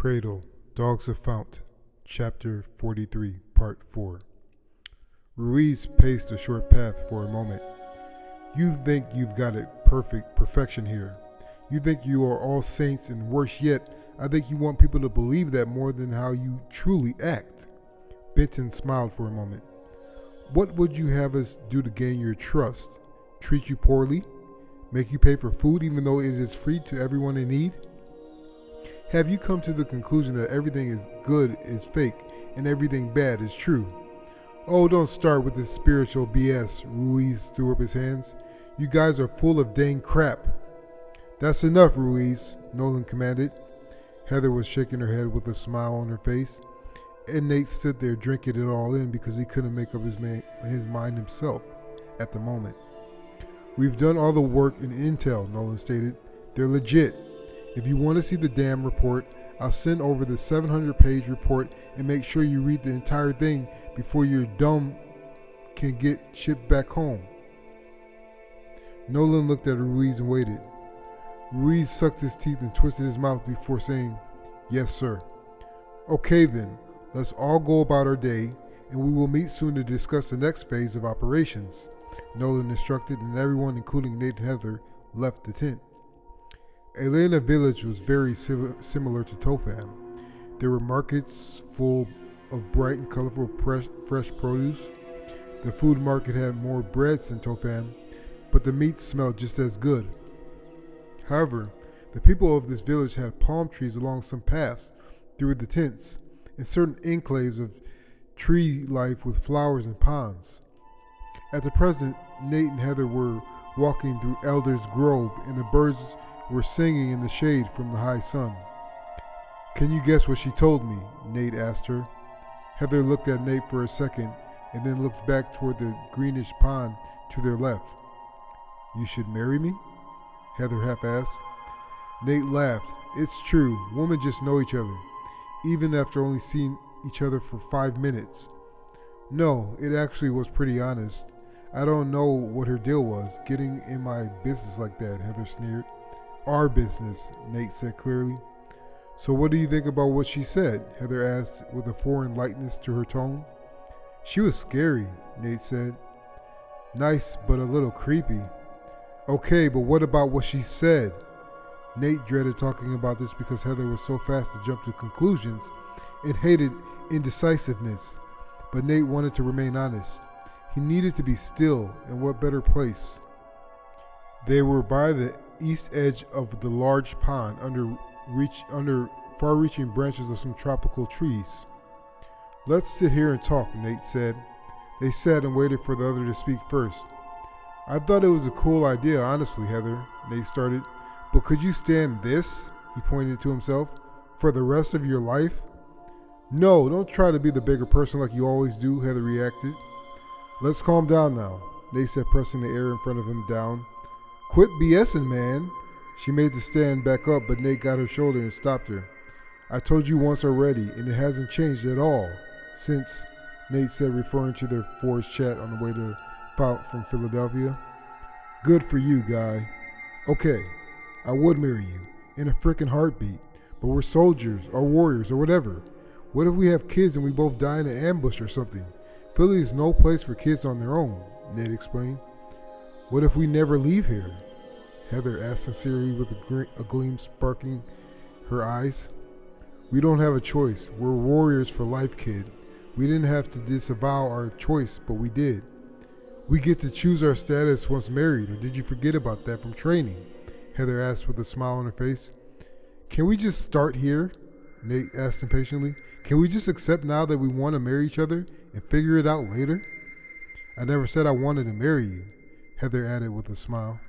Cradle, Dogs of Fount, Chapter 43, Part 4. Ruiz paced a short path for a moment. You think you've got it perfection here. You think you are all saints, and worse yet, I think you want people to believe that more than how you truly act. Benton smiled for a moment. What would you have us do to gain your trust? Treat you poorly? Make you pay for food even though it is free to everyone in need? Have you come to the conclusion that everything is good is fake and everything bad is true? Oh, don't start with this spiritual BS, Ruiz threw up his hands. You guys are full of dang crap. That's enough, Ruiz, Nolan commanded. Heather was shaking her head with a smile on her face, and Nate stood there drinking it all in because he couldn't make up his mind himself at the moment. We've done all the work in intel, Nolan stated. They're legit. If you want to see the damn report, I'll send over the 700-page report and make sure you read the entire thing before your dumb can get shipped back home. Nolan looked at Ruiz and waited. Ruiz sucked his teeth and twisted his mouth before saying, "Yes, sir." Okay then, let's all go about our day, and we will meet soon to discuss the next phase of operations, Nolan instructed, and everyone, including Nate and Heather, left the tent. Elena village was very similar to Tofan. There were markets full of bright and colorful fresh produce. The food market had more breads than Tofan, but the meat smelled just as good. However, the people of this village had palm trees along some paths through the tents, and certain enclaves of tree life with flowers and ponds. At the present, Nate and Heather were walking through Elder's Grove, and the birds were singing in the shade from the high sun. Can you guess what she told me? Nate asked her. Heather looked at Nate for a second and then looked back toward the greenish pond to their left. You should marry me? Heather half asked. Nate laughed. It's true, women just know each other, even after only seeing each other for 5 minutes. No, it actually was pretty honest. I don't know what her deal was, getting in my business like that, Heather sneered. Our business, Nate said clearly. So what do you think about what she said? Heather asked with a foreign lightness to her tone. She was scary, Nate said. Nice, but a little creepy. Okay, but what about what she said? Nate dreaded talking about this because Heather was so fast to jump to conclusions and hated indecisiveness. But Nate wanted to remain honest. He needed to be still, and what better place? They were by the east edge of the large pond under far-reaching branches of some tropical trees. Let's sit here and talk, Nate said. They sat and waited for the other to speak first. I thought it was a cool idea, honestly, Heather, Nate started. But could you stand this? He pointed to himself. For the rest of your life? No, don't try to be the bigger person like you always do, Heather reacted. Let's calm down now, Nate said, pressing the air in front of him down. Quit BSing, man. She made the stand back up, but Nate got her shoulder and stopped her. I told you once already, and it hasn't changed at all since, Nate said, referring to their forced chat on the way to Fount from Philadelphia. Good for you, guy. Okay, I would marry you in a frickin' heartbeat, but we're soldiers or warriors or whatever. What if we have kids and we both die in an ambush or something? Philly is no place for kids on their own, Nate explained. What if we never leave here? Heather asked sincerely with a gleam sparkling her eyes. We don't have a choice. We're warriors for life, kid. We didn't have to disavow our choice, but we did. We get to choose our status once married, or did you forget about that from training? Heather asked with a smile on her face. Can we just start here? Nate asked impatiently. Can we just accept now that we want to marry each other and figure it out later? I never said I wanted to marry you, Heather added with a smile.